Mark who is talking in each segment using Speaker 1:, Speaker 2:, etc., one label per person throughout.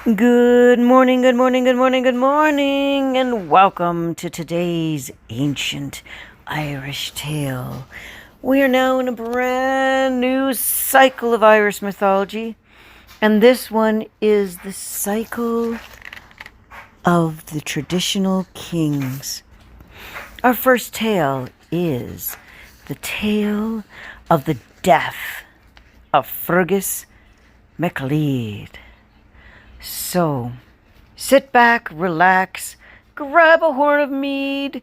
Speaker 1: Good morning, good morning, good morning, good morning, and welcome to today's ancient Irish tale. We are now in a brand new cycle of Irish mythology, and this one is the cycle of the traditional kings. Our first tale is the tale of the death of Fergus MacLeide. So, sit back, relax, grab a horn of mead,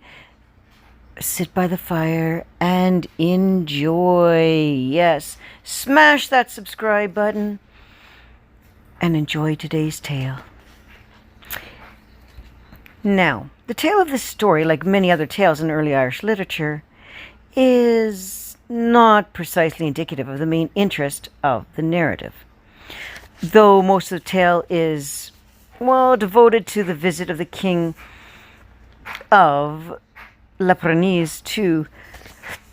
Speaker 1: sit by the fire, and enjoy. Yes, smash that subscribe button and enjoy today's tale. Now, the tale of this story, like many other tales in early Irish literature, is not precisely indicative of the main interest of the narrative. Though most of the tale is, devoted to the visit of the king of Leprechauns to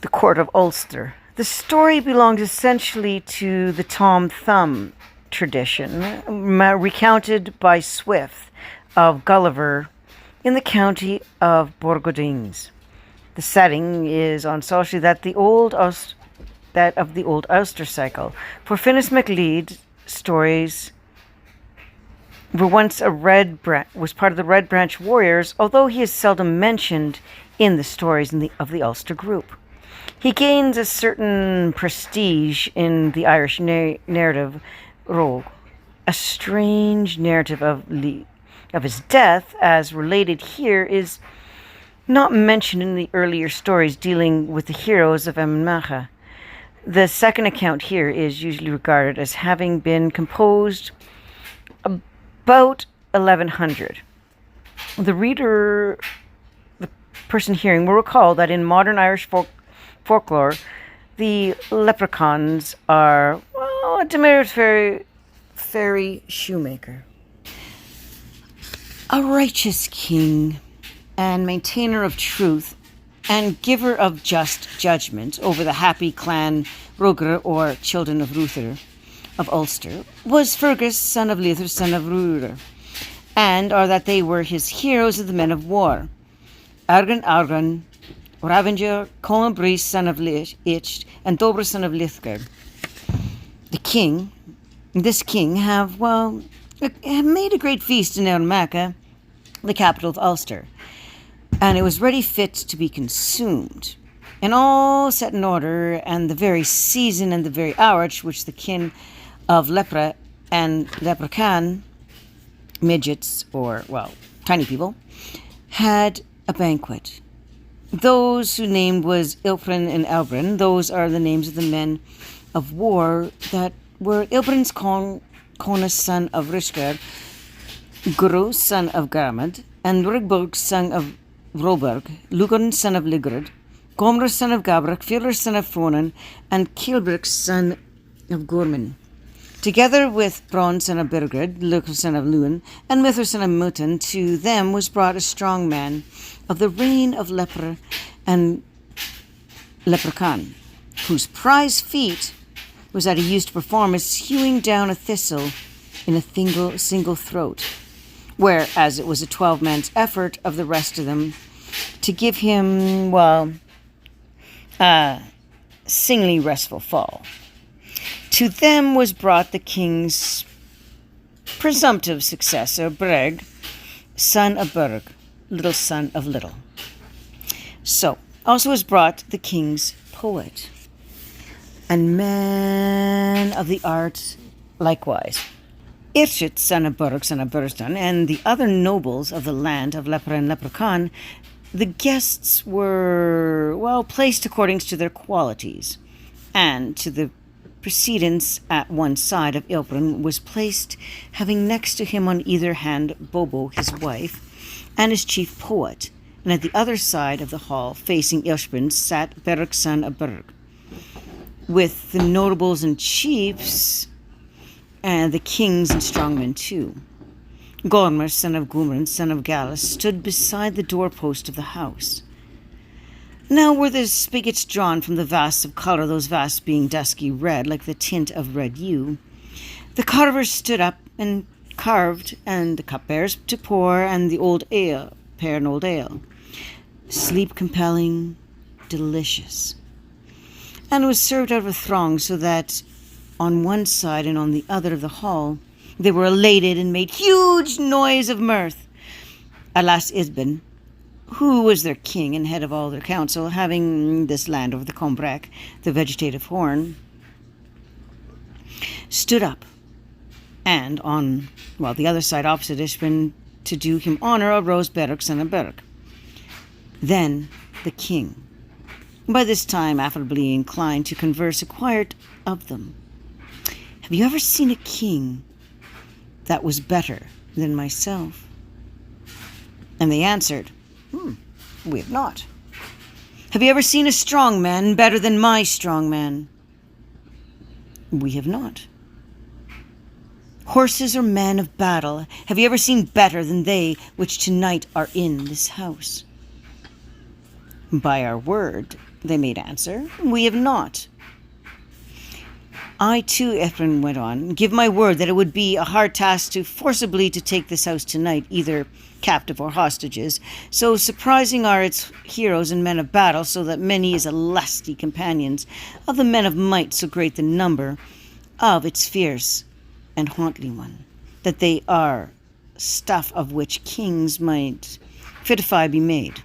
Speaker 1: the court of Ulster. The story belongs essentially to the Tom Thumb tradition, recounted by Swift of Gulliver in the county of Borgodings. The setting is on socially that of the old Ulster cycle. For Fergus MacLeide, stories were once was part of the Red Branch Warriors, although he is seldom mentioned in the stories of the Ulster group. He gains a certain prestige in the Irish narrative role. A strange narrative of his death, as related here, is not mentioned in the earlier stories dealing with the heroes of Eamon. The second account here is usually regarded as having been composed about 1100. The person hearing, will recall that in modern Irish folklore, the leprechauns are, a diminutive fairy shoemaker. A righteous king and maintainer of truth and giver of just judgment over the happy clan Rugger, or children of Ruther of Ulster, was Fergus, son of Leither, son of Ruther, and that they were his heroes of the men of war. Argan, Ravenger, Colin Breeze, son of Ich, and Dobra, son of Lithger. This king have made a great feast in Eamon, the capital of Ulster, and it was ready fit to be consumed, and all set in order, and the very season and the very hour at which the kin of Lepra and Leprechaun, midgets, or, tiny people, had a banquet. Those who named was Ilprin and Elbrin. Those are the names of the men of war that were Ilbrin's Conus, son of Rishgar, Guru, son of Garmad, and Rigburg, son of Roberg, Lugan, son of Ligrid, Gomra, son of Gabrak, Fieler, son of Fronan, and Kilbrick, son of Gorman. Together with Bron, son of Birgrid, Lucan, son of Luan, and Mither, son of Mutan, to them was brought a strong man of the reign of Lepra and Leprechaun, whose prize feat was that he used to perform as hewing down a thistle in a single throat, whereas it was a 12-man's effort of the rest of them to give him, a singly restful fall. To them was brought the king's presumptive successor, Breg, son of Berg, little son of Little. So, also was brought the king's poet, and man of the art likewise, Irchit, son of Berg, son of Burston, and the other nobles of the land of Lepra and Leprechaun. The guests were, placed according to their qualities, and to the precedence at one side of Ilbrin was placed, having next to him on either hand Bobo, his wife, and his chief poet, and at the other side of the hall, facing Ilbrin, sat Berg, son of Berg, with the notables and chiefs, and the kings and strongmen too. Gormer, son of Gumran, son of Gallus, stood beside the doorpost of the house. Now were the spigots drawn from the vases of colour, those vases being dusky red, like the tint of red yew. The carvers stood up and carved, and the cupbearers to pour, and the old ale, pear and old ale. Sleep compelling, delicious. And it was served out of a throng, so that on one side and on the other of the hall they were elated and made huge noise of mirth. At last Isbin, who was their king and head of all their council, having this land over the Combrec, the vegetative horn, stood up, and on the other side opposite Isbin, to do him honor, arose Berg, son of Berg. Then the king, by this time affably inclined to converse, inquired of them, "Have you ever seen a king that was better than myself?" And they answered, "We have not." "Have you ever seen a strong man better than my strong man?" "We have not." "Horses or men of battle, have you ever seen better than they which tonight are in this house?" "By our word," they made answer, "we have not." "I too," Ephraim went on, "give my word that it would be a hard task to forcibly to take this house tonight, either captive or hostages, so surprising are its heroes and men of battle, so that many is a lusty companions of the men of might, so great the number of its fierce and hauntly one, that they are stuff of which kings might fitify be made."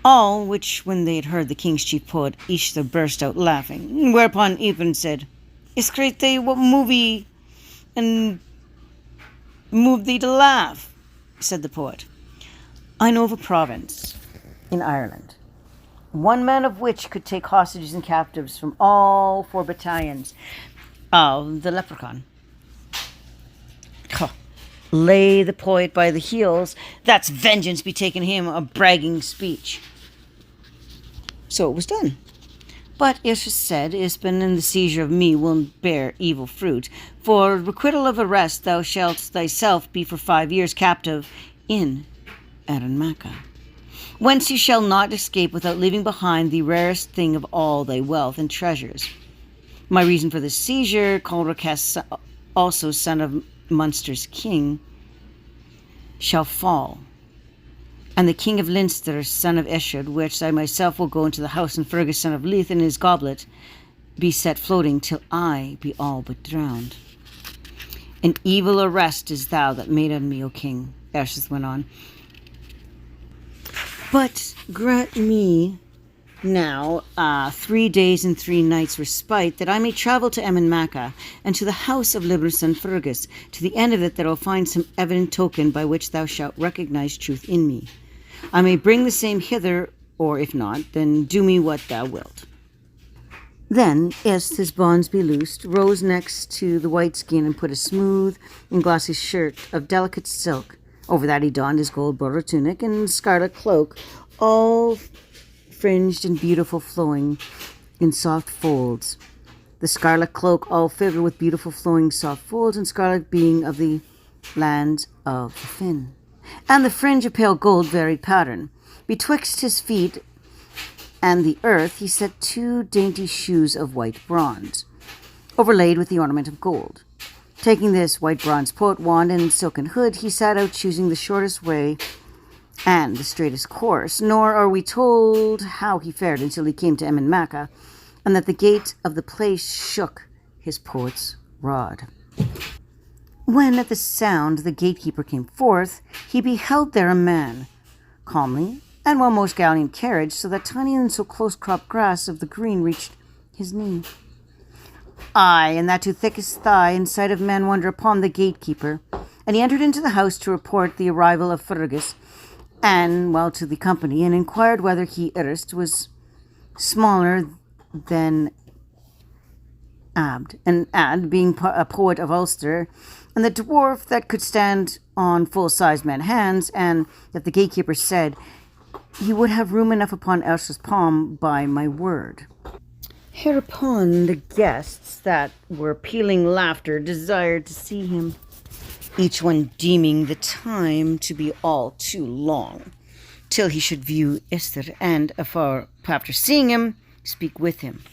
Speaker 1: All which, when they had heard the king's chief poet, each they burst out laughing. Whereupon Ephraim said, "Is great they what movie and move thee to laugh?" Said the poet, "I know of a province in Ireland, one man of which could take hostages and captives from all 4 battalions of the Leprechaun." Lay the poet by the heels, that's vengeance be taken him, a bragging speech. So it was done. But Ish said, Isbin and the seizure of me will bear evil fruit. For requital of arrest thou shalt thyself be for 5 years captive in Aranmaca, whence you shall not escape without leaving behind the rarest thing of all thy wealth and treasures. My reason for the seizure, Colracas, also son of Munster's king, shall fall, and the king of Leinster, son of Eshod, which I myself will go into the house, and Fergus, son of Leith, in his goblet, be set floating till I be all but drowned. An evil arrest is thou that made on me, O king, Eshod went on. But grant me now 3 days and 3 nights respite, that I may travel to Aranmaca and to the house of Liberson Fergus, to the end of it that I will find some evident token by which thou shalt recognize truth in me. I may bring the same hither, or if not, then do me what thou wilt. Then, as his bonds be loosed, rose next to the white skin and put a smooth and glossy shirt of delicate silk. Over that he donned his gold border tunic and scarlet cloak, all fringed and beautiful, flowing in soft folds. The scarlet cloak all filled with beautiful flowing soft folds, and scarlet being of the land of the Finn. And the fringe of pale gold varied pattern. Betwixt his feet and the earth he set 2 dainty shoes of white bronze, overlaid with the ornament of gold. Taking this white bronze poet wand and silken hood, he set out, choosing the shortest way and the straightest course, nor are we told how he fared until he came to Aranmaca, and that the gate of the place shook his poet's rod. When at the sound the gatekeeper came forth, he beheld there a man, calmly and well most gallantly in carriage, so that tiny and so close-cropped grass of the green reached his knee. Aye, and that to thickest thigh in sight of man wonder upon the gatekeeper, and he entered into the house to report the arrival of Fergus, and to the company, and inquired whether he erst was smaller than Abd, and Ad being a poet of Ulster, and the dwarf that could stand on full-sized man's hands, and that the gatekeeper said he would have room enough upon Elsa's palm by my word. Hereupon the guests that were pealing laughter desired to see him, each one deeming the time to be all too long, till he should view Esther, and after seeing him, speak with him.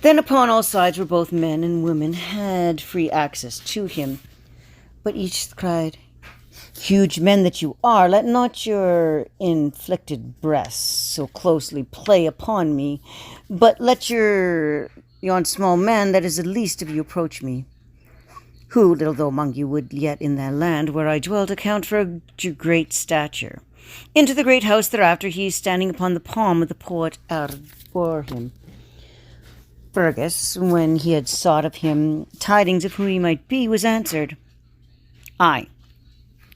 Speaker 1: Then upon all sides where both men and women had free access to him, but each cried, "Huge men that you are, let not your inflicted breasts so closely play upon me, but let yon small man that is the least of you approach me, who, little though among you, would yet in that land where I dwelt account for a great stature. Into the great house thereafter he is standing upon the palm of the poet out before him." Fergus, when he had sought of him tidings of who he might be, was answered, "I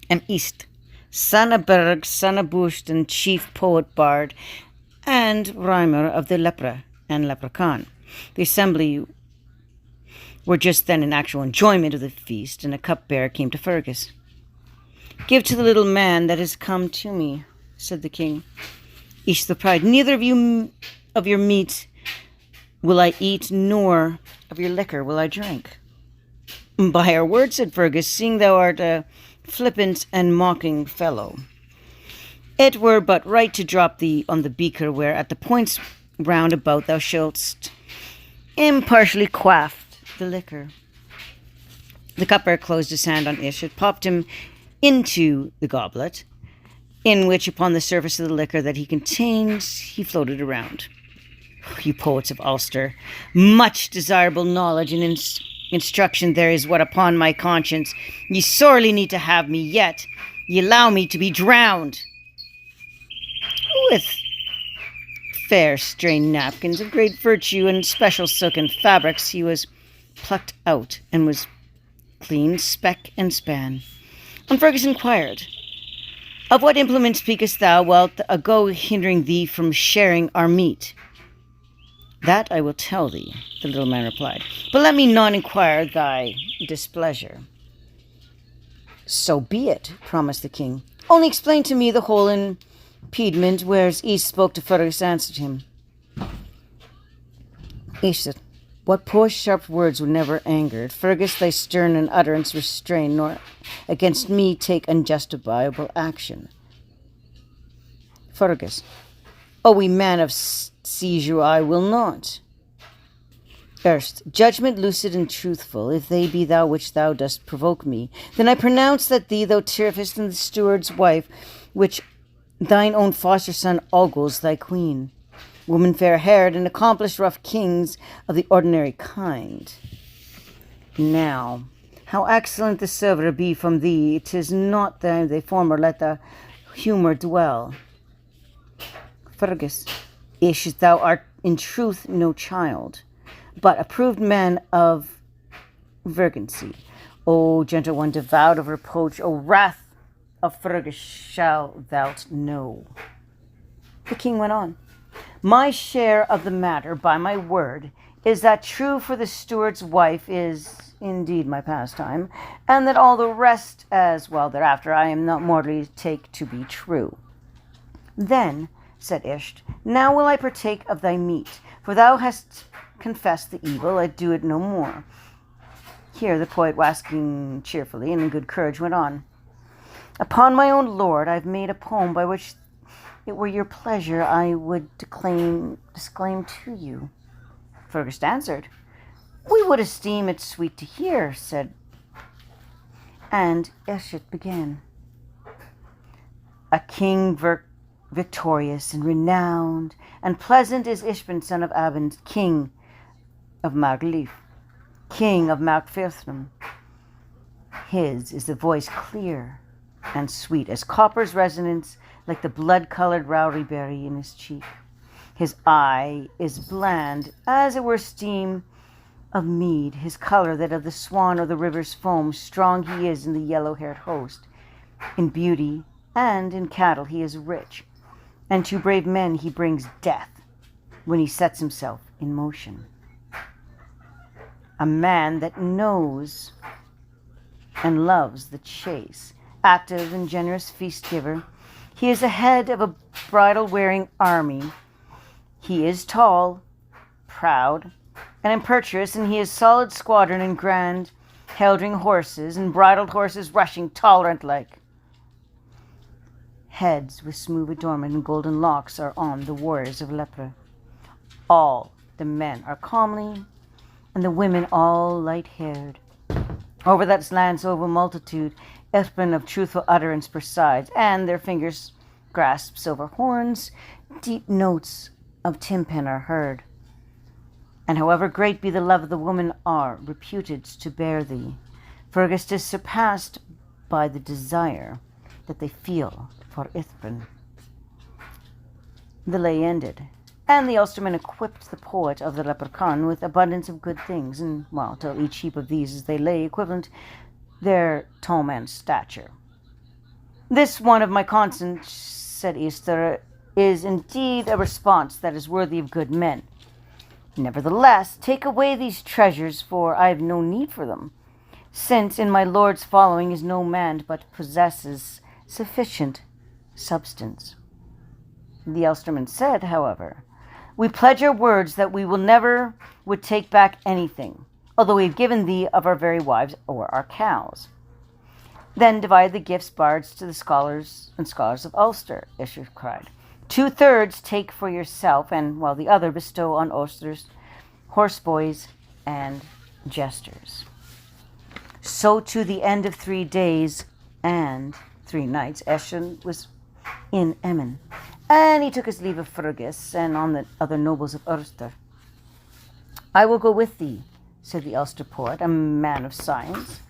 Speaker 1: am East, son of Berg, son of Bust, and chief poet bard, and rhymer of the Lepra and Leprechaun." The assembly were just then in actual enjoyment of the feast, and a cupbearer came to Fergus. "Give to the little man that has come to me," said the king. East replied, "Neither of you of your meat will I eat, nor of your liquor will I drink." "By our word," said Fergus, "seeing thou art a flippant and mocking fellow, it were but right to drop thee on the beaker, where at the points round about thou shouldst impartially quaff the liquor." The cupbearer closed his hand on Ishit, popped him into the goblet, in which upon the surface of the liquor that he contains he floated around. "You poets of Ulster, much desirable knowledge and instruction there is what upon my conscience ye sorely need to have me, yet ye allow me to be drowned." With fair strained napkins of great virtue and special silken fabrics he was plucked out and was clean speck and span. And Fergus inquired, "Of what implement speakest thou whilst ago hindering thee from sharing our meat?" "That I will tell thee," the little man replied, "but let me not inquire thy displeasure." "So be it," promised the king. "Only explain to me the whole impediment." Whereas East spoke to Fergus, answered him. East said, "What poor sharp words would never angered? Fergus, thy stern and utterance restrain, nor against me take unjustifiable action." Fergus, "O we man of seizure, I will not." Erst, judgment lucid and truthful, if they be thou which thou dost provoke me, then I pronounce that thee thou tirfest in the steward's wife, which thine own foster son ogles thy queen. Woman fair-haired and accomplished rough kings of the ordinary kind. Now, how excellent the silver be from thee, 'tis not the former, let the humour dwell. Fergus, ish thou art in truth no child, but a proved man of vergancy. O gentle one, devout of reproach, O wrath of Fergus shall thou know." The king went on. "My share of the matter, by my word, is that true for the steward's wife is indeed my pastime, and that all the rest as well thereafter I am not mortally take to be true." "Then," said Isht, "now will I partake of thy meat, for thou hast confessed the evil, I do it no more." Here the poet, wasking cheerfully and in good courage, went on. "Upon my own lord I've made a poem by which it were your pleasure I would disclaim to you." Fergus answered, "We would esteem it sweet to hear," said, and Ishit began. "A king victorious and renowned and pleasant is Ishbin, son of Abin, king of Magleaf, king of Malfirthrum. His is the voice clear and sweet as copper's resonance, like the blood-colored rowdy berry in his cheek. His eye is bland, as it were steam of mead, his colour that of the swan or the river's foam. Strong he is in the yellow-haired host. In beauty and in cattle he is rich, and to brave men he brings death when he sets himself in motion. A man that knows and loves the chase, active and generous feast-giver. He is the head of a bridle-wearing army. He is tall, proud, and impetuous, and he is solid squadron and grand, helding horses and bridled horses rushing tolerant-like. Heads with smooth adornment and golden locks are on the warriors of Lepra. All The men are comely, and the women all light-haired. Over that land's oval multitude, Espen of truthful utterance presides, and their fingers grasp silver horns, deep notes of timpan are heard. And however great be the love the women are reputed to bear thee, Fergus is surpassed by the desire that they feel for Ithbren. The lay ended, and the Ulstermen equipped the poet of the Leprechaun with abundance of good things, and, well, till each heap of these as they lay equivalent their tall man's stature. This one of my conscience, said Easter, is indeed a response that is worthy of good men. Nevertheless, take away these treasures, for I have no need for them, since in my lord's following is no man but possesses sufficient substance. The Ulsterman said, however, we pledge our words that we will never would take back anything, although we have given thee of our very wives or our cows. Then divide the gifts bards to the scholars and scholars of Ulster, Isher cried. 2/3 take for yourself, and while the other bestow on Ulster's horseboys and jesters. So to the end of 3 days and 3 nights, Eshen was in Emmen, and he took his leave of Fergus and on the other nobles of Ulster. I will go with thee, said the Ulster poet, a man of science.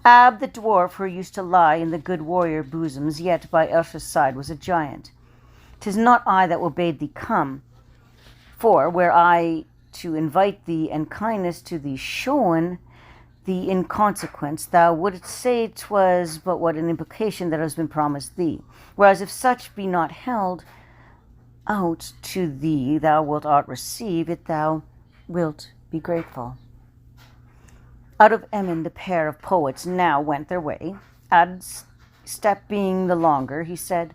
Speaker 1: Ab the dwarf, who used to lie in the good warrior bosoms, yet by Ulster's side was a giant. 'Tis not I that will bade thee come, for were I to invite thee and kindness to thee shown thee in consequence, thou wouldst say 'twas but what an implication that has been promised thee. Whereas if such be not held out to thee, thou wilt ought receive it, thou wilt be grateful. Out of Emmen the pair of poets now went their way. Ad's step being the longer, he said,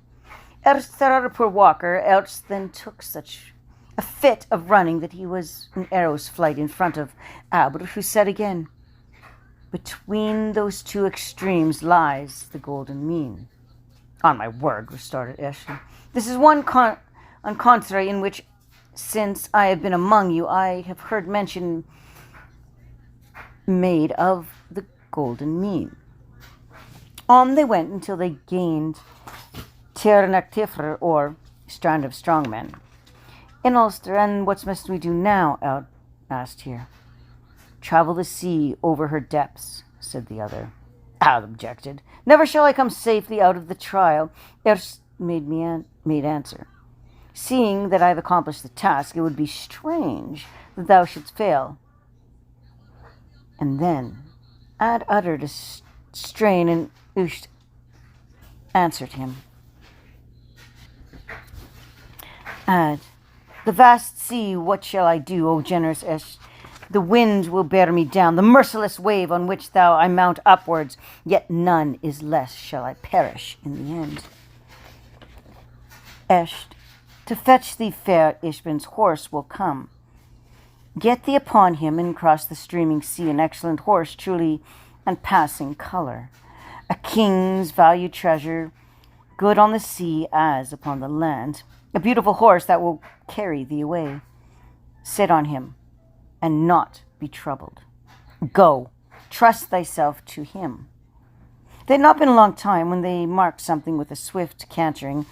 Speaker 1: there a poor walker, else then took such a fit of running that he was an arrow's flight in front of Ab, who said again, between those two extremes lies the golden mean. On my word, retorted Eshley, this is one on contrary in which, since I have been among you, I have heard mention made of the golden mean. On they went until they gained Tirnachtifr, or Strand of Strong Men, in Ulster. And what must we do now? Out asked here. Travel the sea over her depths, said the other. Out objected. Never shall I come safely out of the trial. Erst made answer. Seeing that I have accomplished the task, it would be strange that thou shouldst fail. And then Ad uttered a strain, and Usht answered him. Ad, the vast sea, what shall I do, O generous Esh? The wind will bear me down, the merciless wave on which thou I mount upwards, yet none is less shall I perish in the end. Esht, to fetch thee fair Ishbin's horse will come. Get thee upon him and cross the streaming sea, an excellent horse, truly, and passing colour, a king's valued treasure, good on the sea as upon the land, a beautiful horse that will carry thee away. Sit on him, and not be troubled. Go, trust thyself to him. They had not been a long time when they marked something with a swift cantering,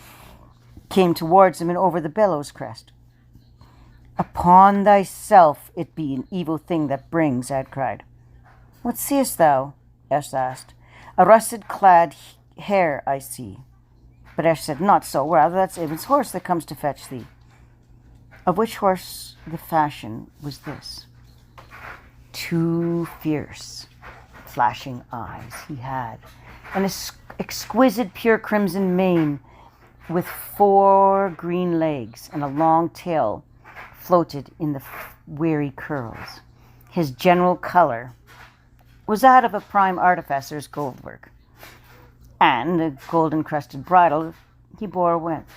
Speaker 1: came towards them and over the billows crest. Upon thyself it be an evil thing that brings, Ad cried. What seest thou? Esh asked. A russet-clad hare I see. But Esh said, not so, rather that's Ibn's horse that comes to fetch thee. Of which horse the fashion was this. 2 fierce, flashing eyes he had, and exquisite pure crimson mane, with 4 green legs, and a long tail floated in the weary curls. His general colour was that of a prime artificer's goldwork, and a golden-crested bridle he bore went.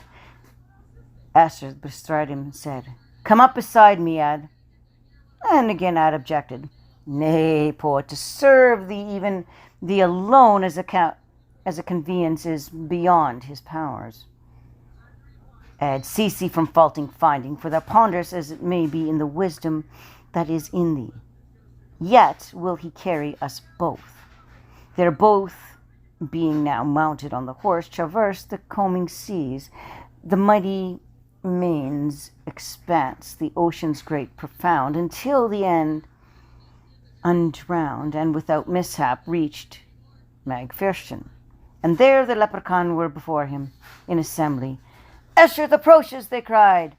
Speaker 1: Esther bestrode him and said, Come up beside me, Ad. And again Ad objected. Nay, poet, to serve thee, even thee alone as a convenience is beyond his powers. cease thee from faulting finding, for thou ponderest as it may be in the wisdom that is in thee. Yet will he carry us both. They're both, being now mounted on the horse, traverse the combing seas, the mighty mains expanse, the ocean's great profound, until the end, undrowned and without mishap, reached Magfirsten. And there the leprechaun were before him in assembly. "Escher approaches," they cried,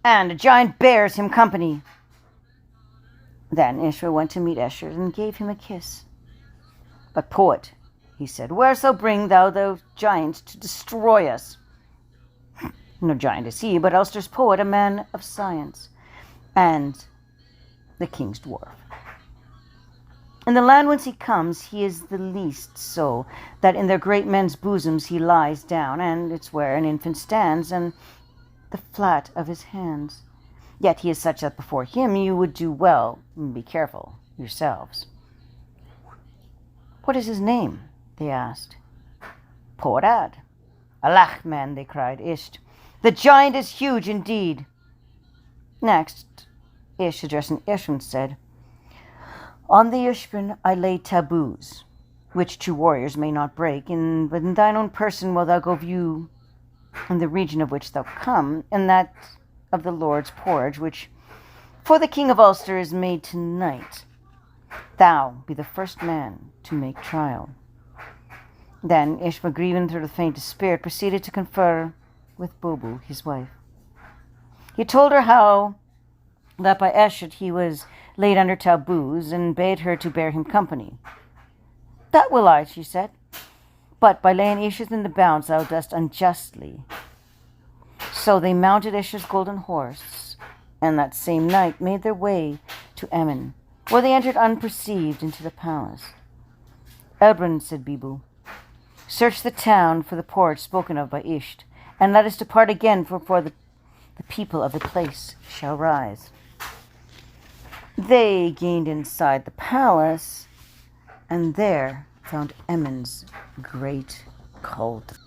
Speaker 1: "and a giant bears him company." Then Isra went to meet Escher and gave him a kiss. "But, poet," he said, "whereso bring thou the giant to destroy us?" No giant is he, but Ulster's poet, a man of science, and the king's dwarf. In the land whence he comes, he is the least so, that in their great men's bosoms he lies down, and it's where an infant stands, and the flat of his hands. Yet he is such that before him you would do well, be careful yourselves. "What is his name?" they asked. "Poet. Alach, man," they cried. "Isht, the giant is huge indeed." Next, Ish, addressing Ishmael, said, "On the Ushpin I lay taboos, which two warriors may not break, but in thine own person will thou go view in the region of which thou come, and that of the Lord's porridge, which for the King of Ulster is made tonight. Thou be the first man to make trial." Then Ishmael, grieving through the faintest spirit, proceeded to confer with Bobu, his wife. He told her how that by Eshet he was laid under taboos, and bade her to bear him company. "That will I," she said, "but by laying Eshet in the bounds thou dost unjustly." So they mounted Eshet's golden horse, and that same night made their way to Emmen, where they entered unperceived into the palace. "Elbrun," said Bibu, "search the town for the porridge spoken of by Isht, and let us depart again before the people of the place shall rise." They gained inside the palace, and there found Emmen's great cauldron,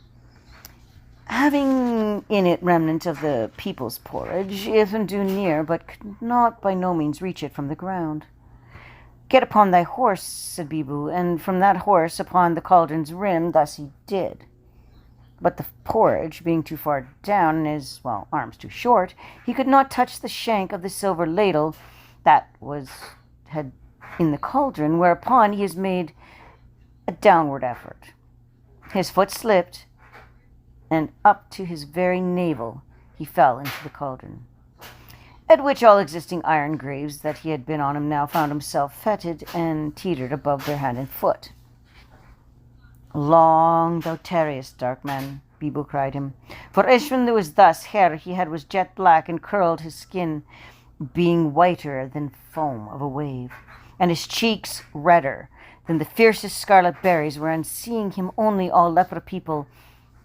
Speaker 1: having in it remnant of the people's porridge, if and do near, but could not by no means reach it from the ground. "Get upon thy horse," said Bibu, and from that horse upon the cauldron's rim. Thus he did. But the porridge being too far down, and his, arms too short, he could not touch the shank of the silver ladle that had in the cauldron, whereupon he has made a downward effort. His foot slipped, and up to his very navel he fell into the cauldron, at which all existing iron graves that he had been on him now found himself fetid and teetered above their hand and foot. "Long thou tarriest, dark man," Bibu cried him. For Ishvan there was thus, hair he had was jet black, and curled his skin, being whiter than foam of a wave, and his cheeks redder than the fiercest scarlet berries, wherein seeing him only all lepra people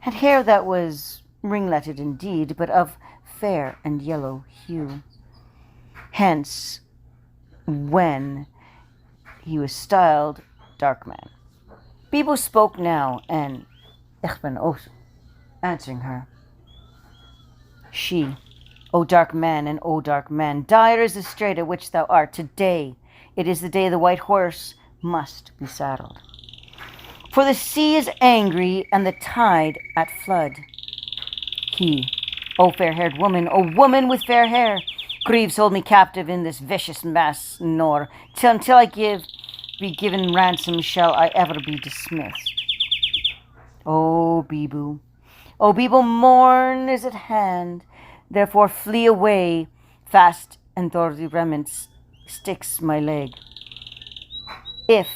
Speaker 1: had hair that was ringleted indeed, but of fair and yellow hue. Hence, when he was styled Dark Man. Bibu spoke now, and ich bin answering her. She, "O dark man, and O dark man, dire is the strait at which thou art. Today, it is the day the white horse must be saddled. For the sea is angry, and the tide at flood. He, O fair-haired woman, O woman with fair hair, grieves hold me captive in this vicious mess, nor until I be given ransom shall I ever be dismissed. O Bibu, morn is at hand, therefore flee away fast, and though the remnant sticks my leg. If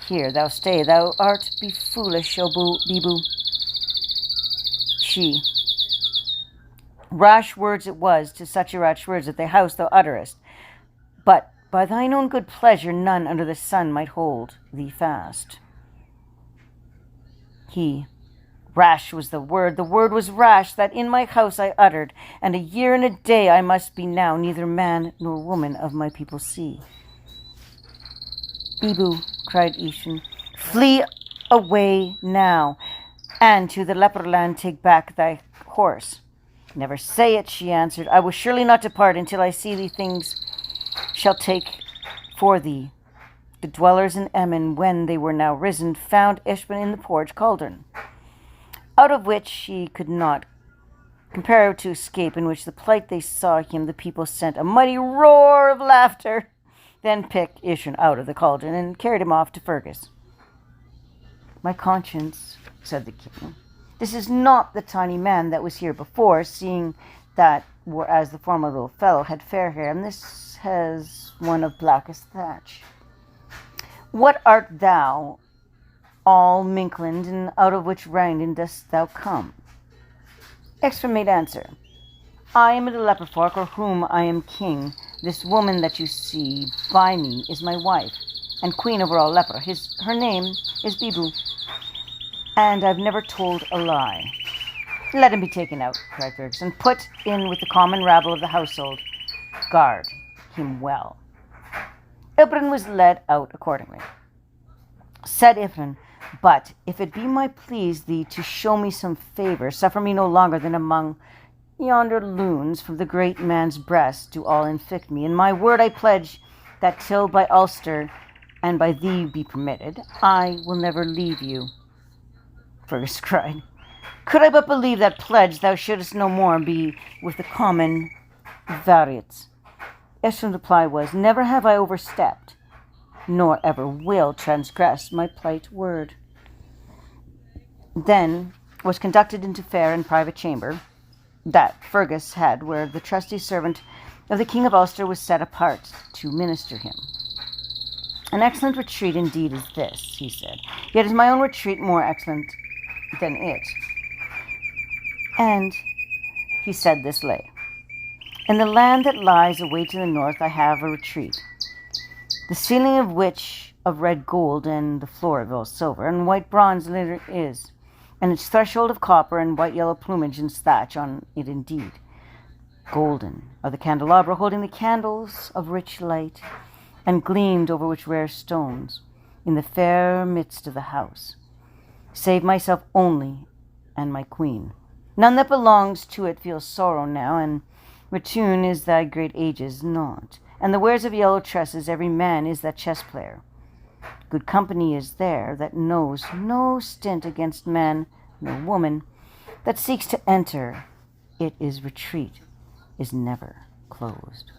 Speaker 1: here thou stay, thou art be foolish, O Bibu." She, "Rash words it was, to such a rash words at the house thou utterest, but by thine own good pleasure none under the sun might hold thee fast." He, "Rash was the word was rash that in my house I uttered, and a year and a day I must be now neither man nor woman of my people see." "Bibu," cried Ishan, "flee away now, and to the leper land take back thy horse. Never say it, she answered. I will surely not depart until I see thee things shall take for thee. The dwellers in Emmen, when they were now risen, found Ishban in the porch cauldron, out of which she could not compare to escape, in which the plight they saw him, the people sent a mighty roar of laughter, then picked Ishban out of the cauldron and carried him off to Fergus. My conscience, said the king, this is not the tiny man that was here before, seeing that, whereas the former little fellow had fair hair, and this has one of blackest thatch. What art thou, all minkland, and out of which round dost thou come? Ishban made answer, I am the leperfolk, or whom I am king. This woman that you see by me is my wife, and queen over all leper. Her name is Bibu, and I've never told a lie. Let him be taken out, cried Fergus, and put in with the common rabble of the household. Guard him well. Ishban was led out accordingly. Said Ishban, but if it be my please thee to show me some favour, suffer me no longer than among yonder loons from the great man's breast do all inflict me. And my word I pledge that till by Ulster and by thee be permitted, I will never leave you. Fergus cried, could I but believe that pledge, thou shouldst no more be with the common variots. Ishban's reply was, never have I overstepped, nor ever will transgress my plight word. Then was conducted into fair and private chamber that Fergus had, where the trusty servant of the King of Ulster was set apart to minister him. An excellent retreat indeed is this, he said, yet is my own retreat more excellent than it. And he said this lay, in the land that lies away to the north I have a retreat, the ceiling of which of red gold, and the floor of all silver, and white bronze litter is, and its threshold of copper, and white yellow plumage and thatch on it indeed. Golden are the candelabra holding the candles of rich light, and gleamed over which rare stones, in the fair midst of the house. Save myself only, and my queen. None that belongs to it feels sorrow now, and Retune is thy great ages not, and the wares of yellow tresses every man is that chess player. Good company is there that knows no stint against man nor woman, that seeks to enter it is retreat, is never closed.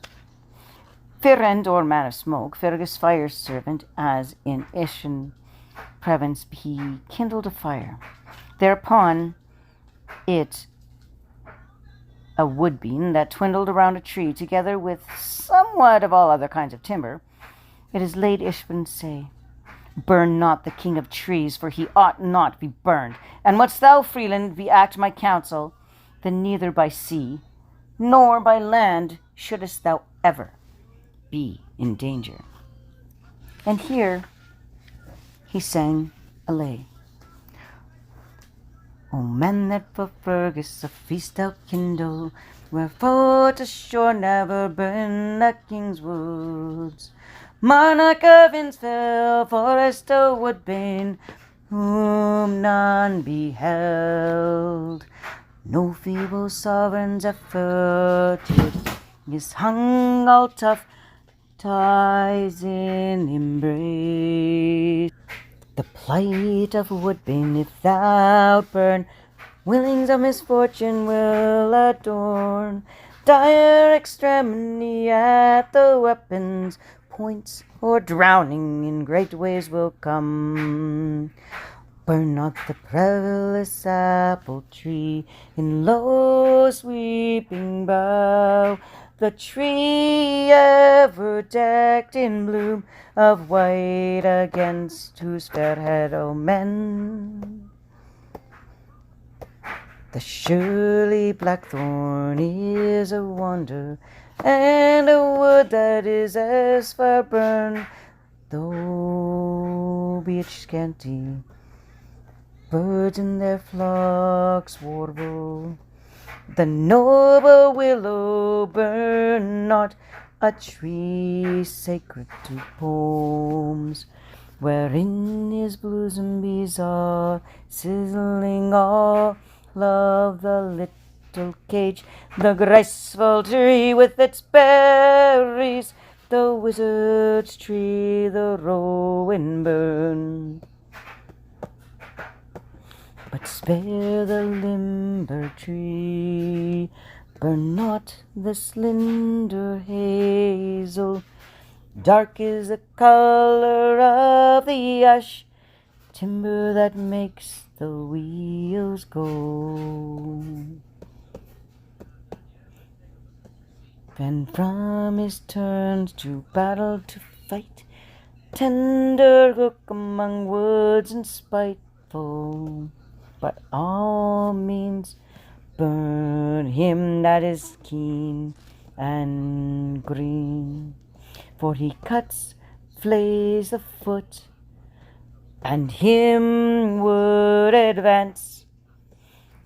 Speaker 1: Firend, or man of smoke, Fergus' fire servant, as in Ishban province he kindled a fire. Thereupon it a wood-beam that twindled around a tree, together with somewhat of all other kinds of timber. It is laid Ishban say, burn not the king of trees, for he ought not be burned. And wouldst thou, Freeland, be act my counsel, then neither by sea nor by land shouldest thou ever be in danger. And here he sang a lay. O men that for Fergus a feast thou kindle, wherefore to shore never burn the king's woods. Monarch of Innsfell, Forester Woodbine, whom none beheld. No feeble sovereign's effort is hung all tough ties in embrace. The plight of Woodbine, if thou burn, willings of misfortune will adorn. Dire extremity at the weapons' points, or drowning in great waves will come. Burn not the perilous apple tree in low sweeping bough, the tree ever decked in bloom of white, against whose fair head, O men, the surely blackthorn is a wonder, and a wood that is as far burned, though be it scanty. Birds in their flocks warble. The noble willow burn not, a tree sacred to poems, wherein his bosom bees are sizzling all of the crystal cage, the graceful tree with its berries, the wizard's tree, the rowan burn. But spare the limber tree, burn not the slender hazel. Dark is the color of the ash, timber that makes the wheels go. Then from his turns to battle to fight, tender hook among woods and spiteful, but all means burn him that is keen and green. For he cuts, flays the foot, and him would advance.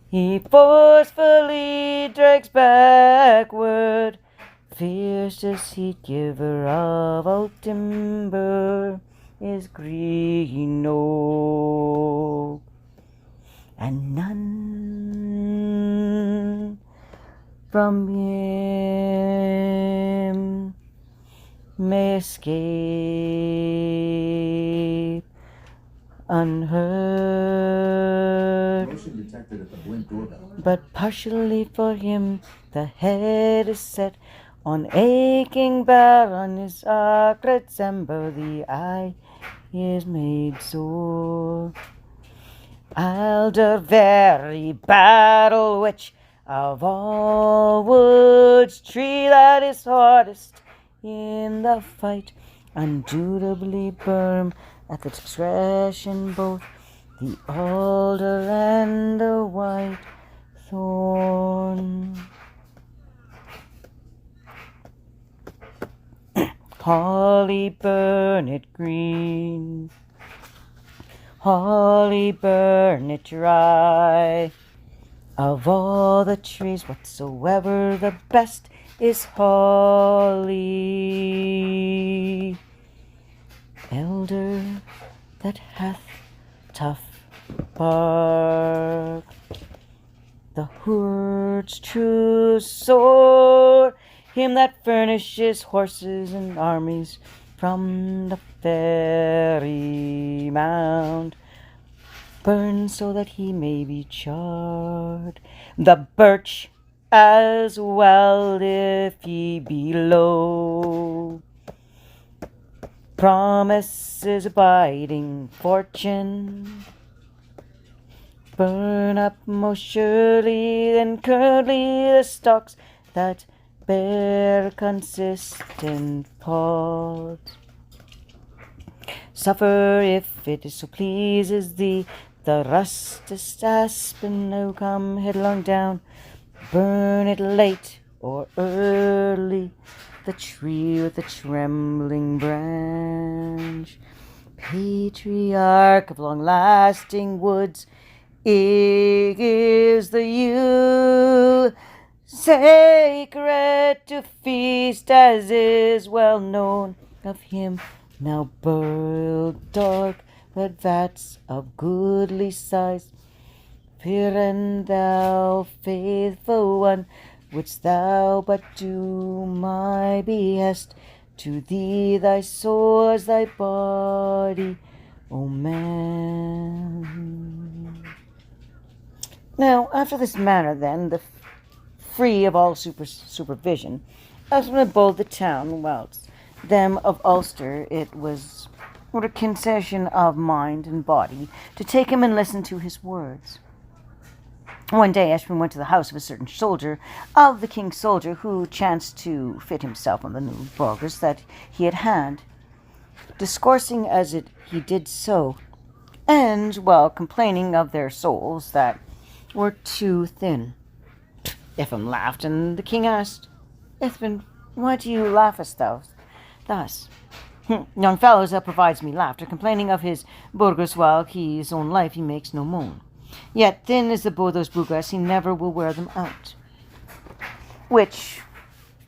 Speaker 1: He forcefully drags backward, fiercest heat giver of all timber is green oak, and none from him may escape unheard.
Speaker 2: Motion detected at the Blink doorbell.
Speaker 1: But partially for him the head is set on aching bell, on his acrid ember the eye is made sore. Alder, very battle witch of all woods, tree that is hardest in the fight, undubitably burn at the discretion both the alder and the white thorn. Holly, burn it green, holly, burn it dry. Of all the trees whatsoever the best is holly. Elder that hath tough bark, the herd's true sword, him that furnishes horses and armies from the fairy mound, burn so that he may be charred. The birch as well if he be low, promises abiding fortune, burn up most surely, then curly the stalks that bear consistent pods. Suffer, if it so pleases thee, the rustest aspen now come headlong down, burn it late or early, the tree with the trembling branch. Patriarch of long-lasting woods is the yew, sacred to feast, as is well known of him now boiled dark, but vats of goodly size. Fear and thou, faithful one, wouldst thou but do my behest, to thee thy soul as thy body, O man. Now, after this manner, then, the free of all supervision, Esmond bowled the town, whilst them of Ulster it was a concession of mind and body to take him and listen to his words. One day Esmond went to the house of a certain soldier of the king's soldier, who chanced to fit himself on the new burghers that he had, discoursing as he did so, and complaining of their souls that were too thin. Ephraim laughed, and the king asked, "Esmond, why do you laughest thou thus?" "Young fellows that provides me laughter, complaining of his burghers while his own life he makes no moan. Yet thin as the those burghers, he never will wear them out." Which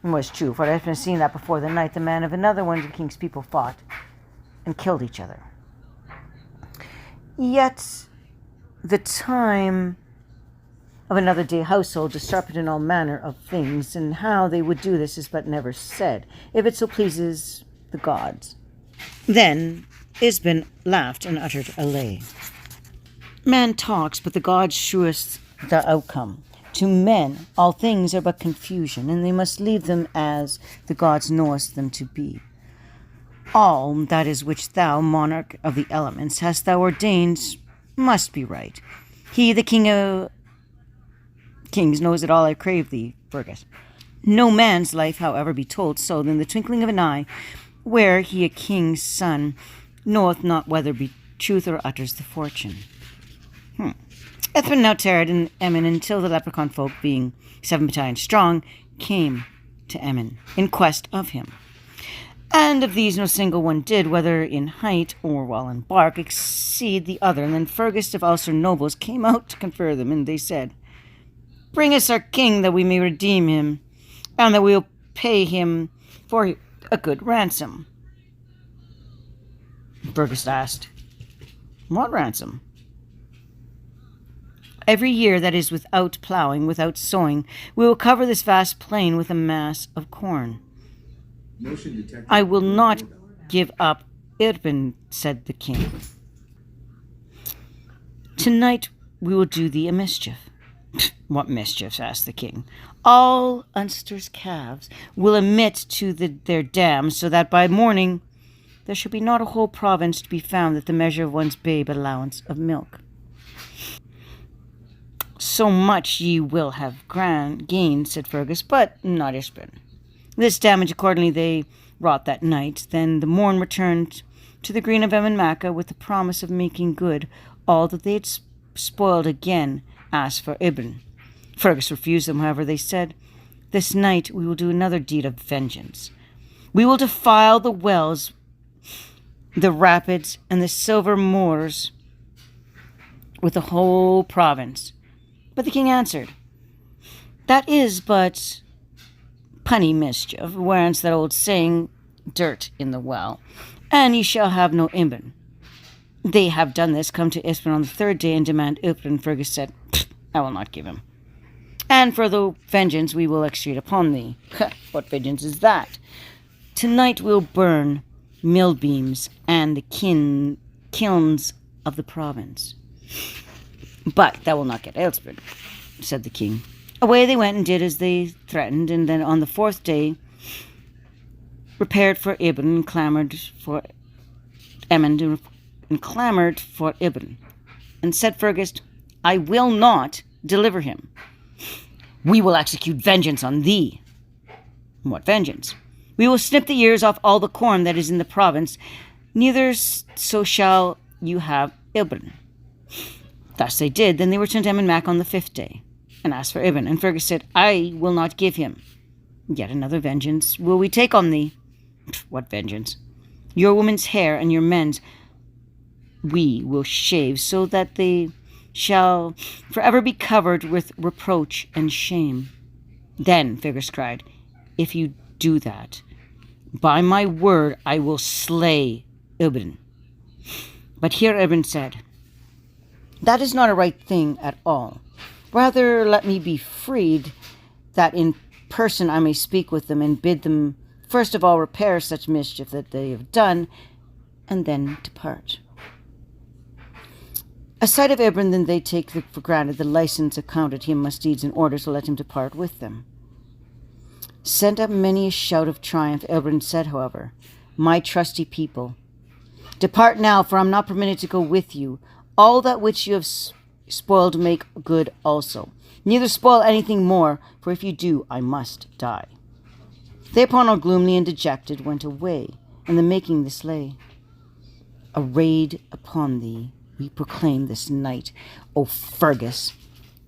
Speaker 1: was true, for I have seen that before the night the man of another one of the king's people fought and killed each other. Yet the time of another day household to sharpen in all manner of things, and how they would do this is but never said, if it so pleases the gods. Then Isbin laughed and uttered a lay. Man talks, but the gods sheweth the outcome. To men all things are but confusion, and they must leave them as the gods knowest them to be. All that is which thou, monarch of the elements, hast thou ordained must be right. He, the king of kings, knows it all. I crave thee, Fergus. No man's life, however, be told so than the twinkling of an eye, where he a king's son knoweth not whether be truth or utters the fortune. Ethman now tarried in Emmen until the Leprechaun folk, being 7 battalions strong, came to Emmen in quest of him. And of these no single one did, whether in height or while in bark, exceed the other. And then Fergus of Ulster nobles came out to confer them, and they said, Bring us our king, that we may redeem him, and that we will pay him for a good ransom. Fergus asked, What ransom? Every year that is without ploughing, without sowing, we will cover this vast plain with a mass of corn. I will not give up Irbin, said the king. Tonight we will do thee a mischief. What mischief? Asked the king. All Ulster's calves will emit to their dams, so that by morning there shall be not a whole province to be found at the measure of one's babe allowance of milk. So much ye will have gained, said Fergus, but not Ispin. This damage accordingly they wrought that night. Then the morn returned to the green of Emmenmacha with the promise of making good all that they had spoiled. Again asked for Ibn. Fergus refused them, however. They said, This night we will do another deed of vengeance. We will defile the wells, the rapids, and the silver moors with the whole province. But the king answered, That is but punny mischief, whereas that old saying, dirt in the well, and ye shall have no Ibn. They have done this, come to Isbin on the 3rd day, and demand Ibn. Fergus said, I will not give him. And for the vengeance we will execute upon thee. What vengeance is that? Tonight we'll burn mill beams and the kilns of the province. But thou will not get Aylesbury, said the king. Away they went and did as they threatened, and then on the 4th day repaired for Ibn and clamoured for Emmen and clamoured for Ibn. And said Fergus, I will not deliver him. We will execute vengeance on thee. What vengeance? We will snip the ears off all the corn that is in the province, neither so shall you have Ibn. Thus they did. Then they returned to Emmenmac on the 5th day, and asked for Ibn. And Fergus said, I will not give him. Yet another vengeance will we take on thee. What vengeance? Your woman's hair and your men's we will shave, so that they shall forever be covered with reproach and shame. Then Fergus cried, If you do that, by my word I will slay Ibn. But here Ibn said, That is not a right thing at all. Rather let me be freed, that in person I may speak with them and bid them first of all repair such mischief that they have done, and then depart. A sight of Ibn, then they take for granted the license accounted him must deeds in order to let him depart with them. Sent up many a shout of triumph. Ibn said, however, My trusty people, depart now, for I am not permitted to go with you. All that which you have spoiled make good also. Neither spoil anything more, for if you do, I must die. Thereupon all gloomily and dejected went away, and the making this lay. A raid upon thee we proclaim this night, O Fergus,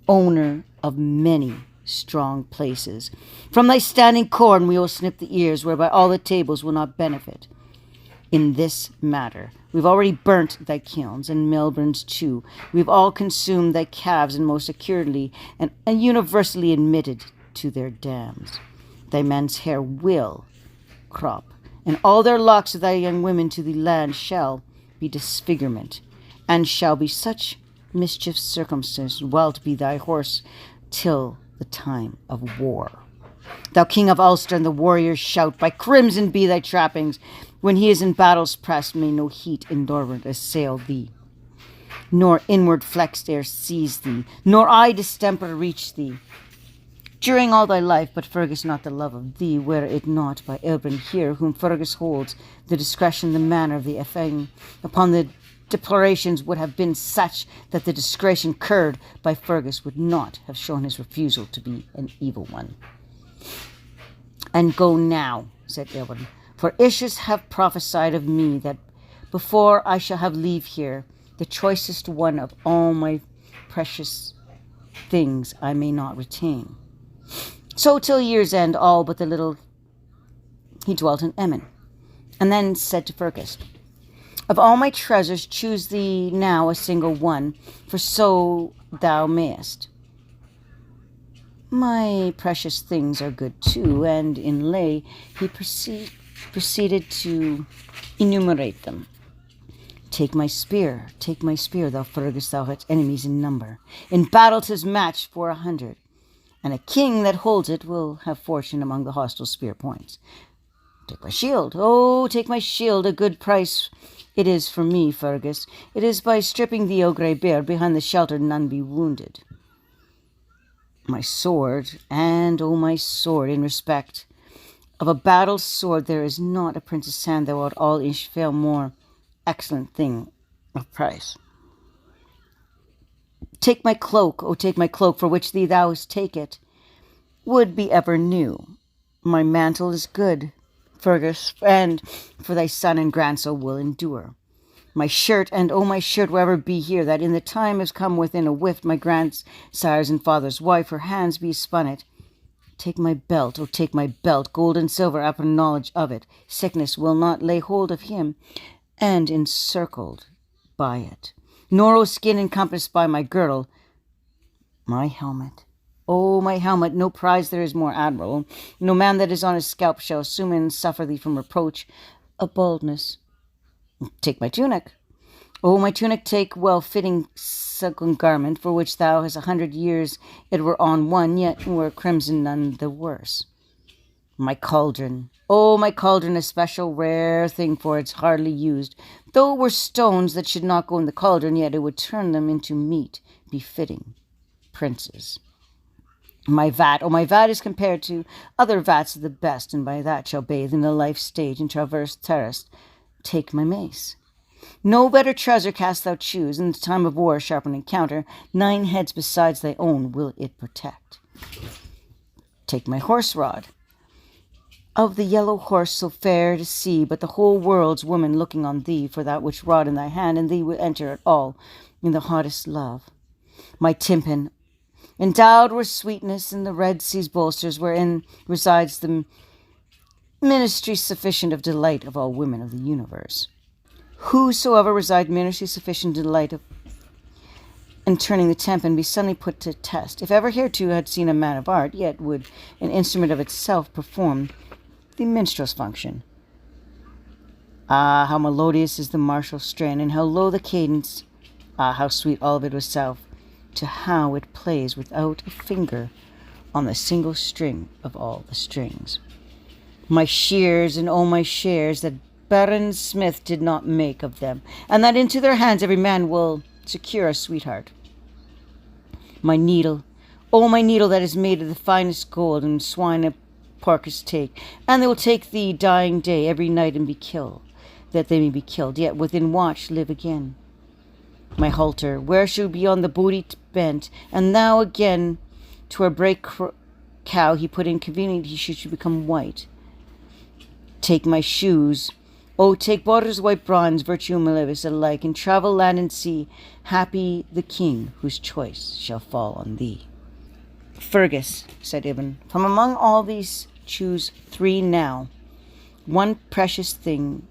Speaker 1: owner of many strong places. From thy standing corn we will snip the ears, whereby all the tables will not benefit. In this matter we've already burnt thy kilns, and Melbourne's too. We've all consumed thy calves, and most securely and universally admitted to their dams. Thy men's hair will crop, and all their locks of thy young women to the land shall be disfigurement, and shall be such mischief circumstance, wilt be thy horse till the time of war. Thou king of Ulster, and the warriors shout, by crimson be thy trappings. When he is in battle's press, may no heat indorant assail thee, nor inward flex dare seize thee, nor eye distemper reach thee. During all thy life, but Fergus not the love of thee, were it not by Elbrin here, whom Fergus holds, the discretion, the manner of the effing upon the deplorations would have been such that the disgrace incurred by Fergus would not have shown his refusal to be an evil one. And go now, said Elbrin, for Ishus have prophesied of me that before I shall have leave here, the choicest one of all my precious things I may not retain. So till year's end, all but the little he dwelt in Emmen, and then said to Fergus, of all my treasures choose thee now a single one, for so thou mayest. My precious things are good too, and in lay he proceeded to enumerate them. Take my spear, thou Fergus, thou hast enemies in number. In battle 'tis matched for 100, and a king that holds it will have fortune among the hostile spear points. Take my shield, oh, take my shield, a good price it is for me, Fergus. It is by stripping thee, O grey bear, behind the shelter none be wounded. My sword, and, oh, my sword, in respect of a battle sword, there is not a prince's hand that would all ish fail more excellent thing of price. Take my cloak, oh, take my cloak, for which thou hast take it, would be ever new. My mantle is good, Fergus, and for thy son and grandson will endure. My shirt, and oh, my shirt, wherever be here, that in the time has come within a whiff, my grandsire's and father's wife, her hands be spun it. Take my belt, oh, take my belt, gold and silver, upon knowledge of it. Sickness will not lay hold of him, and encircled by it. Nor, O skin encompassed by my girdle. My helmet, oh, my helmet, no prize there is more admirable. No man that is on his scalp shall assume and suffer thee from reproach of baldness. Take my tunic. Oh, my tunic, take well-fitting silken garment, for which thou hast 100 years it were on one, yet were crimson none the worse. My cauldron, oh, my cauldron, a special rare thing, for it's hardly used. Though it were stones that should not go in the cauldron, yet it would turn them into meat befitting princes. My vat, oh, my vat is compared to other vats of the best, and by that shall bathe in the life stage and traverse terrace. Take my mace. No better treasure canst thou choose. In the time of war, sharp encounter, 9 heads besides thy own will it protect. Take my horse rod. Of the yellow horse so fair to see, but the whole world's woman looking on thee, for that which rod in thy hand, and thee will enter at all in the hottest love. My timpan, endowed with sweetness in the Red Sea's bolsters, wherein resides the ministry sufficient of delight of all women of the universe. Whosoever reside ministry sufficient delight of and turning the temp be suddenly put to test. If ever hereto had seen a man of art, yet would an instrument of itself perform the minstrel's function. Ah, how melodious is the martial strain, and how low the cadence. Ah, how sweet all of it was self, to how it plays without a finger on the single string of all the strings. My shears, and oh, my shares, that Baron Smith did not make of them, and that into their hands every man will secure a sweetheart. My needle, oh, my needle, that is made of the finest gold, and swine and porkers take, and they will take thee dying day every night and be killed, that they may be killed, yet within watch live again. My halter, where should be on the booty bent, and now again to a break cow he put in convenient he should become white. Take my shoes, oh, take waters white bronze, virtue and malevolence alike, and travel land and sea, happy the king whose choice shall fall on thee. Fergus, said Ibn, from among all these choose 3 now, one precious thing,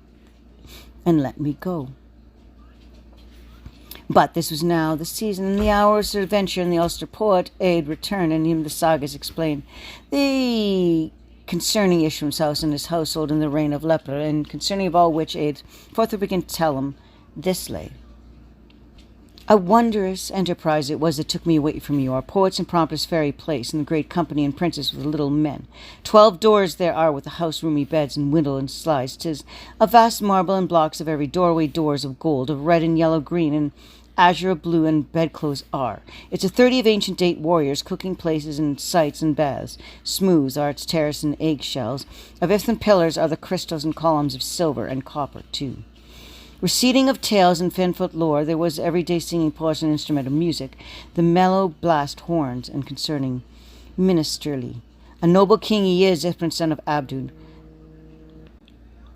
Speaker 1: and let me go. But this was now the season and the hours of adventure, and the Ulster poet Aid returned, and him the sagas explained. The concerning Isham's house and his household in the reign of Lepra, and concerning of all which Aid forthwith began to tell him this lay. A wondrous enterprise it was that took me away from you, our poets and prompters' fairy place, and the great company and princes with the little men. 12 doors there are with the house-roomy beds and window and slides. 'Tis a vast marble and blocks of every doorway, doors of gold, of red and yellow green, and azure of blue, and bedclothes are. It's a 30 of ancient date warriors, cooking places and sites and baths. Smooth are its terrace and eggshells. Of earthen pillars are the crystals and columns of silver and copper too. Receding of tales and Finfoot lore, there was everyday singing poets and instrumental music, the mellow blast horns, and concerning ministerly. A noble king he is, Ifrin son of Abdul.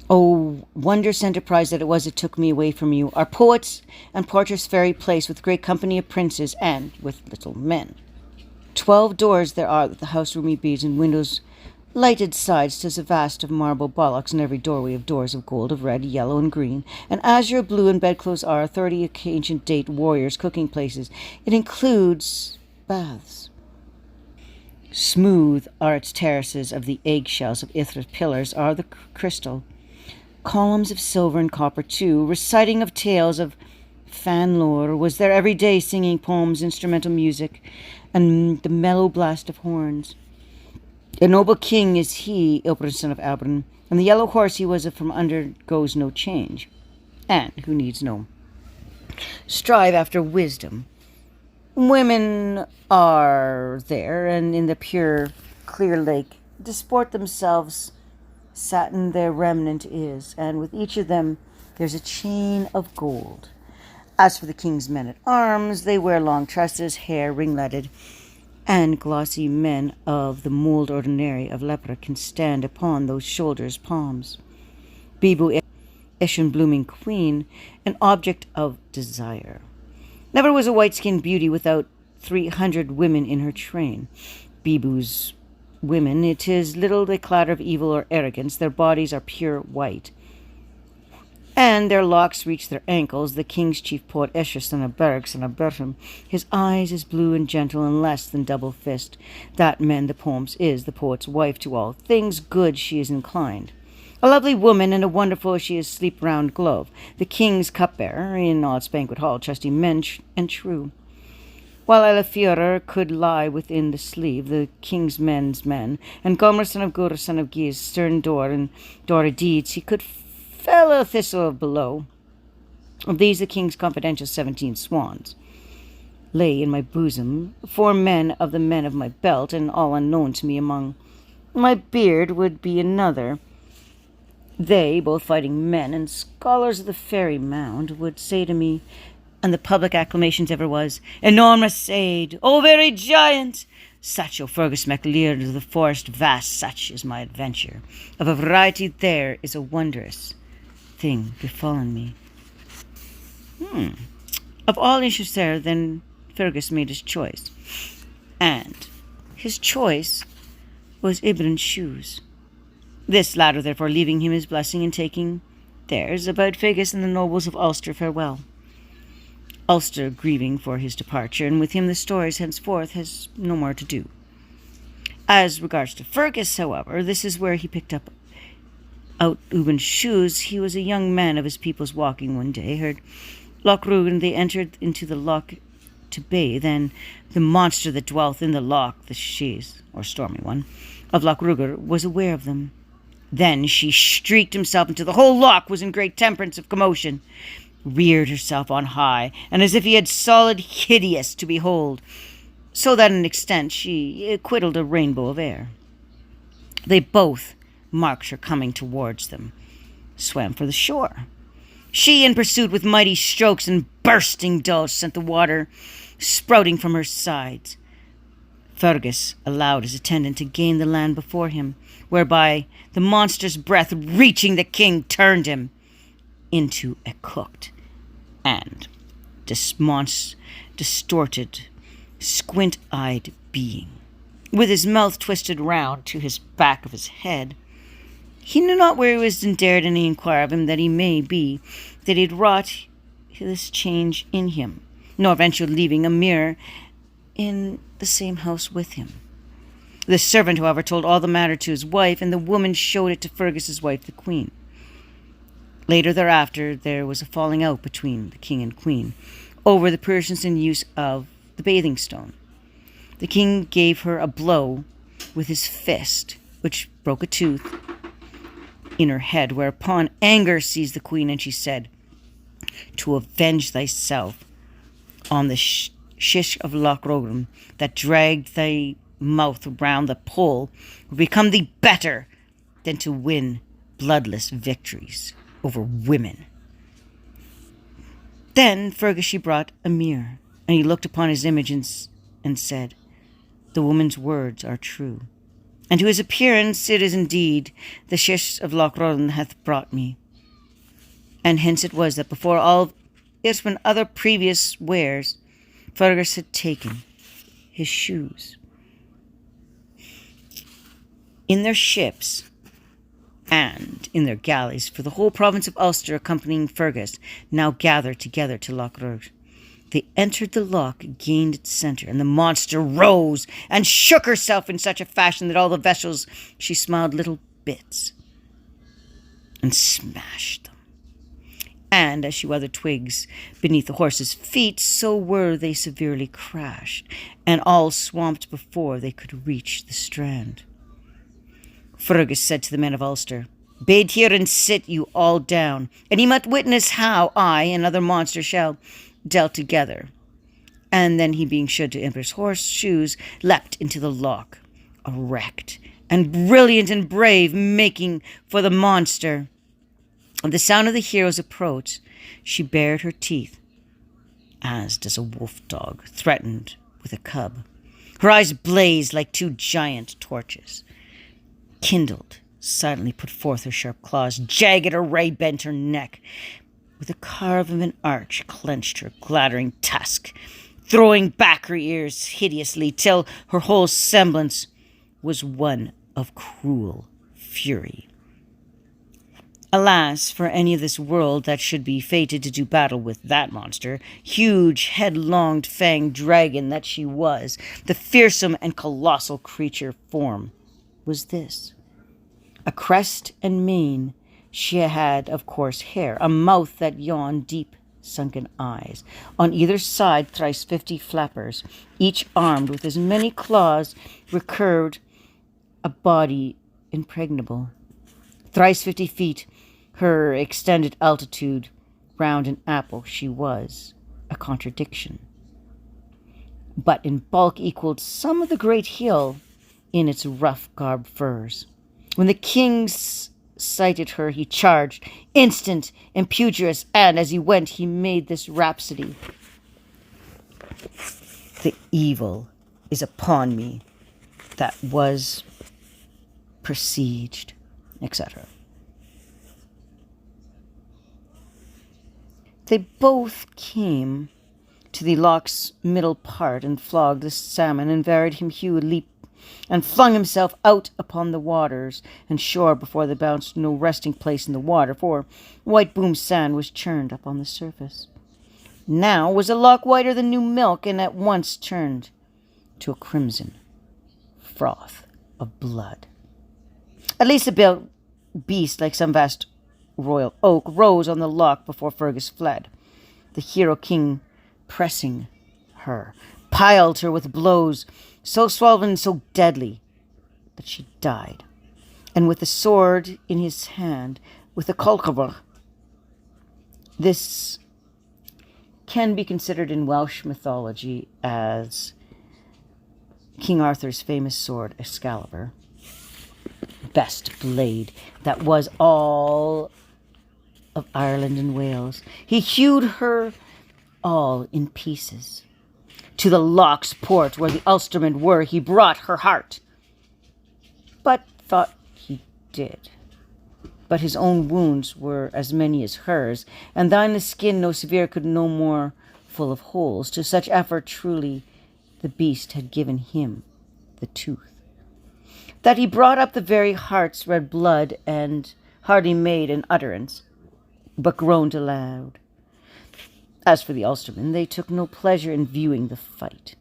Speaker 1: Oh, wondrous enterprise that it was that took me away from you, our poets and porters' fairy place, with great company of princes and with little men. 12 doors there are with the house-roomy beads and windows lighted sides. 'Tis a vast of marble bullocks, and every doorway of doors of gold, of red, yellow, and green, and azure, blue, and bedclothes are. 30 ancient date warriors, cooking places. It includes baths. Smooth are its terraces, of the eggshells of Ithra's pillars are the crystal. Columns of silver and copper too. Reciting of tales of fan lore was there every day, singing poems, instrumental music, and the mellow blast of horns. A noble king is he, Ilbrin son of Albrin, and the yellow horse he was from undergoes no change, and who needs no strive after wisdom. Women are there, and in the pure, clear lake disport themselves. Satin their remnant is, and with each of them there's a chain of gold. As for the king's men at arms, they wear long tresses, hair ringleted, and glossy men of the mould ordinary of lepra can stand upon those shoulders' palms. Bibu Ishan blooming queen, an object of desire. Never was a white-skinned beauty without 300 women in her train. Bibu's women, it is little they clatter of evil or arrogance. Their bodies are pure white, and their locks reach their ankles. The king's chief poet, Escher, son of Berg, son of Bertram, his eyes is blue and gentle and less than double fist. That man the poems is, the poet's wife to all things good she is inclined. A lovely woman, and a wonderful she is sleep-round glove. The king's cupbearer, in all its banquet hall, trusty men and true. While Elafiora could lie within the sleeve, the king's men's men, and Gomer, son of Gur, son of Giz, stern door and Dora deeds, he could fell a thistle below. Of these the king's confidential 17 swans lay in my bosom, 4 men of the men of my belt, and all unknown to me. Among my beard would be another. They, both fighting men and scholars of the fairy mound, would say to me, and the public acclamations ever was, enormous aid, O very giant! Such, O Fergus MacLeod of the forest vast, such is my adventure. Of a variety there is a wondrous thing befallen me. Of all issues there, then Fergus made his choice. And his choice was Ibrin's shoes. This latter, therefore, leaving him his blessing and taking theirs, about Fergus and the nobles of Ulster farewell. Ulster grieving for his departure, and with him the stories henceforth has no more to do. As regards to Fergus, however, this is where he picked up out Ubin's shoes. He was a young man of his people's walking one day, heard Loch Rug, and they entered into the loch to bathe, and the monster that dwelt in the loch, the Shiz, or stormy one, of Loch Ruger, was aware of them. Then she shrieked himself until the whole loch was in great temperance of commotion, reared herself on high, and as if he had solid hideous to behold, so that in extent she equiddled a rainbow of air. They both marked her coming towards them, swam for the shore. She in pursuit with mighty strokes and bursting dulse sent the water sprouting from her sides. Fergus allowed his attendant to gain the land before him, whereby the monster's breath reaching the king turned him into a cooked and distorted, squint-eyed being, with his mouth twisted round to his back of his head. He knew not where he was, and dared any inquire of him that he may be that he had wrought this change in him, nor ventured leaving a mirror in the same house with him. The servant, however, told all the matter to his wife, and the woman showed it to Fergus's wife, the queen. Later thereafter, there was a falling out between the king and queen over the Persians in use of the bathing stone. The king gave her a blow with his fist, which broke a tooth in her head, whereupon anger seized the queen, and she said, "To avenge thyself on the shish of Lochrogan that dragged thy mouth round the pole will become thee better than to win bloodless victories over women." Then Fergus she brought a mirror, and he looked upon his image and said, "The woman's words are true, and to his appearance it is indeed the shish of Lochrogan hath brought me." And hence it was that before all Isman other previous wares, Fergus had taken his shoes. In their ships and in their galleys, for the whole province of Ulster accompanying Fergus now gathered together to Lochrogan, they entered the loch, gained its centre, and the monster rose and shook herself in such a fashion that all the vessels she smiled little bits and smashed them. And as she weathered twigs beneath the horses' feet, so were they severely crashed, and all swamped before they could reach the strand. Fergus said to the men of Ulster, "Bide here and sit you all down, and ye might witness how I and other monsters shall dealt together." And then he, being shod to Emperor's horse shoes, leapt into the loch, erect and brilliant and brave, making for the monster. At the sound of the hero's approach, she bared her teeth, as does a wolf dog threatened with a cub. Her eyes blazed like two giant torches. Kindled, silently put forth her sharp claws, jagged array bent her neck. With a carve of an arch clenched her glattering tusk, throwing back her ears hideously, till her whole semblance was one of cruel fury. Alas, for any of this world that should be fated to do battle with that monster, huge, headlong, fanged dragon that she was, the fearsome and colossal creature form was this. A crest and mane, she had, of course, hair, a mouth that yawned, deep sunken eyes. On either side, thrice 50 flappers, each armed with as many claws, recurved a body impregnable. Thrice 50 feet, her extended altitude, round an apple she was, a contradiction. But in bulk equaled some of the great hill in its rough garbed furs. When the king sighted her, he charged, instant, impetuous, and as he went, he made this rhapsody. "The evil is upon me that was besieged," etc. They both came to the loch's middle part and flogged the salmon, and varied him Hugh leap and flung himself out upon the waters and shore before they bounced no resting place in the water, for white boom sand was churned up on the surface. Now was a loch whiter than new milk, and at once turned to a crimson froth of blood. At least a beast, like some vast royal oak, rose on the loch before Fergus fled. The hero king, pressing her, piled her with blows so swollen and so deadly that she died. And with the sword in his hand, with the colcaber, this can be considered in Welsh mythology as King Arthur's famous sword, Excalibur, best blade that was all of Ireland and Wales. He hewed her all in pieces. To the loch's port where the Ulstermen were, he brought her heart, but thought he did. But his own wounds were as many as hers, and thine the skin no severe could no more full of holes. To such effort truly the beast had given him the tooth, that he brought up the very heart's red blood, and hardly made an utterance, but groaned aloud. As for the Ulstermen, they took no pleasure in viewing the fight,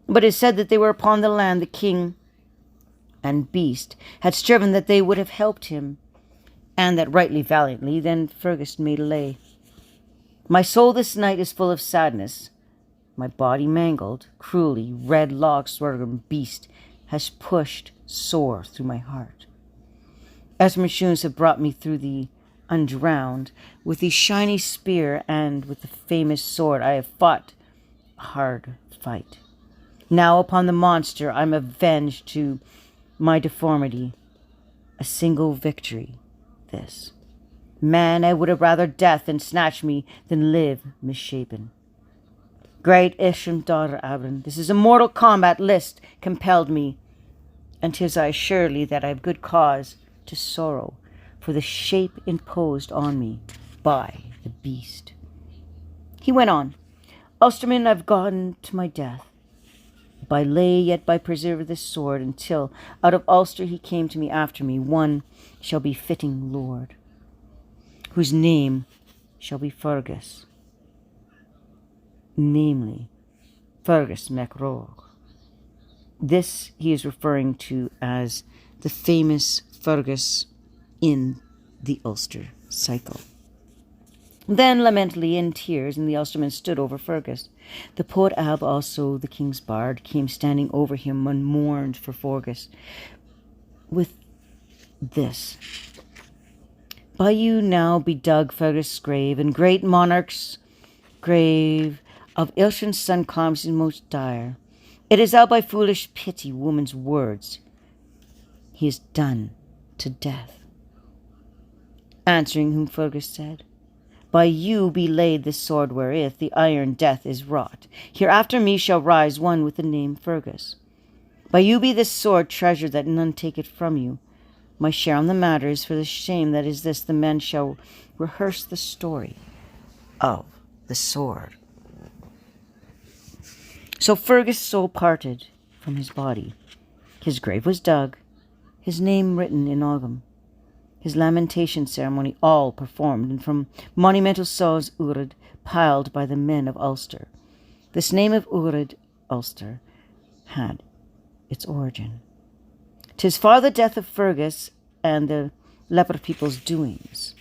Speaker 1: but it is said that they were upon the land. The king and beast had striven that they would have helped him, and that rightly valiantly. Then Fergus made lay. My soul this night is full of sadness. My body mangled, cruelly, red log-swargam beast has pushed sore through my heart. Leprechauns have brought me through the undrowned. With the shiny spear and with the famous sword I have fought a hard fight. Now upon the monster I'm avenged to my deformity. A single victory, this. Man, I would have rather death and snatch me than live misshapen. Great Isham, daughter Abram, this is a mortal combat list compelled me, and 'tis I surely that I have good cause to sorrow for the shape imposed on me by the beast. He went on, Ulsterman, I've gone to my death. By lay, yet by preserve this sword, until out of Ulster he came to me after me, one shall be fitting lord, whose name shall be Fergus, namely Fergus MacRourke. This he is referring to as the famous Fergus in the Ulster cycle. Then, lamentably in tears, and the Ulsterman stood over Fergus. The poet Ab, also the king's bard, came standing over him and mourned for Fergus with this. By you now be dug Fergus' grave, and great monarch's grave of Ilshan's son calamities most dire. It is out by foolish pity, woman's words. He is done to death. Answering whom Fergus said, By you be laid this sword wherewith the iron death is wrought. Hereafter me shall rise one with the name Fergus. By you be this sword treasured that none take it from you. My share on the matter is for the shame that is this, the men shall rehearse the story of the sword. So Fergus' soul parted from his body. His grave was dug, his name written in Ogham. His lamentation ceremony all performed, and from monumental saws Ured piled by the men of Ulster. This name of Ured, Ulster, had its origin. 'Tis far the death of Fergus and the leper people's doings.